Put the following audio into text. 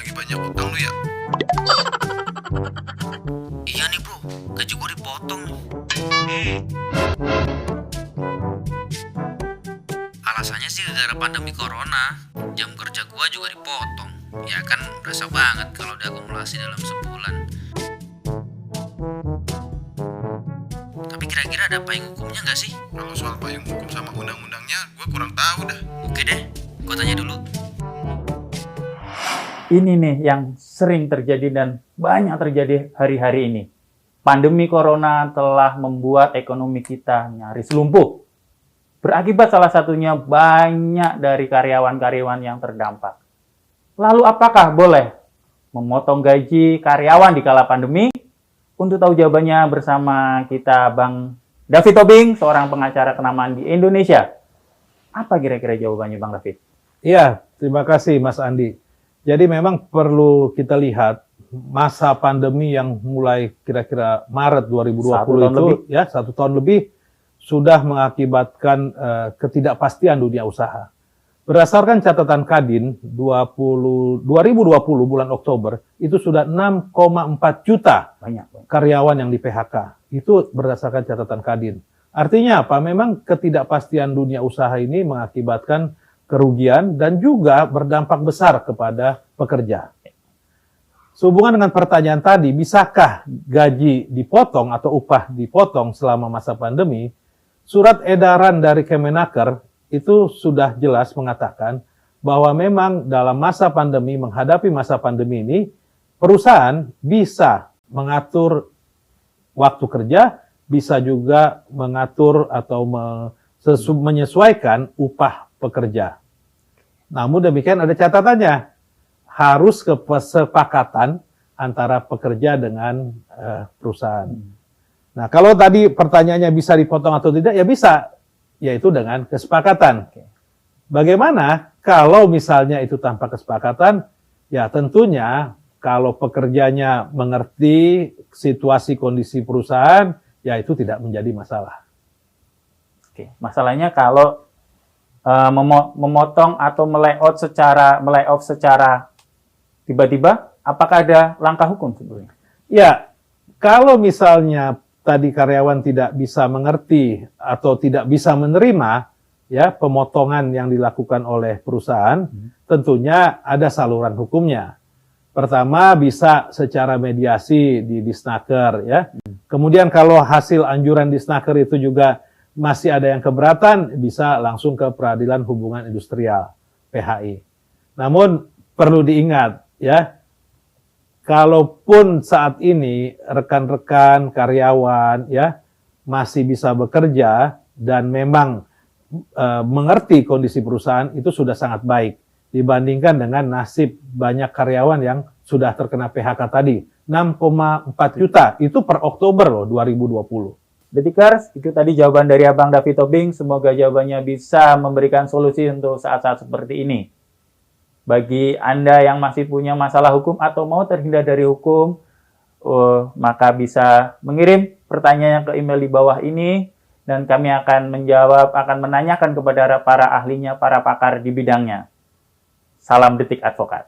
Lagi banyak utang lu ya? Iya nih bro, gaji gue dipotong. Alasannya sih gara-gara pandemi corona. Jam kerja gue juga dipotong. Ya kan berasa banget kalau diakumulasi dalam sebulan. Tapi kira-kira ada payung hukumnya nggak sih? Kalau soal payung hukum sama undang-undangnya, gue kurang tahu dah. Oke deh, gue tanya dulu. Ini nih yang sering terjadi dan banyak terjadi hari-hari ini. Pandemi corona telah membuat ekonomi kita nyaris lumpuh. Berakibat salah satunya banyak dari karyawan-karyawan yang terdampak. Lalu apakah boleh memotong gaji karyawan di kala pandemi? Untuk tahu jawabannya bersama kita Bang David Tobing, seorang pengacara kenamaan di Indonesia. Apa kira-kira jawabannya Bang David? Iya, terima kasih Mas Andi. Jadi memang perlu kita lihat masa pandemi yang mulai kira-kira Maret 2020 itu, ya 1 tahun lebih, sudah mengakibatkan ketidakpastian dunia usaha. Berdasarkan catatan Kadin 2020 bulan Oktober, itu sudah 6,4 juta karyawan yang di PHK. Itu berdasarkan catatan Kadin. Artinya apa? Memang ketidakpastian dunia usaha ini mengakibatkan kerugian dan juga berdampak besar kepada pekerja. Sehubungan dengan pertanyaan tadi, bisakah gaji dipotong atau upah dipotong selama masa pandemi? Surat edaran dari Kemenaker itu sudah jelas mengatakan bahwa memang dalam masa pandemi, menghadapi masa pandemi ini, perusahaan bisa mengatur waktu kerja, bisa juga mengatur atau menyesuaikan upah pekerja. Namun demikian ada catatannya, harus kesepakatan antara pekerja dengan perusahaan. Nah, kalau tadi pertanyaannya bisa dipotong atau tidak, ya bisa, yaitu dengan kesepakatan. Bagaimana kalau misalnya itu tanpa kesepakatan? Ya tentunya kalau pekerjanya mengerti situasi kondisi perusahaan, ya itu tidak menjadi masalah. Oke, masalahnya kalau memotong atau melayoff secara tiba-tiba, apakah ada langkah hukum sebetulnya? Ya, kalau misalnya tadi karyawan tidak bisa mengerti atau tidak bisa menerima ya pemotongan yang dilakukan oleh perusahaan, tentunya ada saluran hukumnya. Pertama bisa secara mediasi di Disnaker ya. Kemudian kalau hasil anjuran Disnaker itu juga masih ada yang keberatan, bisa langsung ke Peradilan Hubungan Industrial, PHI. Namun perlu diingat ya, kalaupun saat ini rekan-rekan karyawan ya masih bisa bekerja dan memang mengerti kondisi perusahaan, itu sudah sangat baik dibandingkan dengan nasib banyak karyawan yang sudah terkena PHK tadi. 6,4 juta itu per Oktober loh 2020. Detikers, itu tadi jawaban dari Abang David Tobing. Semoga jawabannya bisa memberikan solusi untuk saat-saat seperti ini. Bagi Anda yang masih punya masalah hukum atau mau terhindar dari hukum, maka bisa mengirim pertanyaannya ke email di bawah ini, dan kami akan menjawab, akan menanyakan kepada para ahlinya, para pakar di bidangnya. Salam Detik Advokat.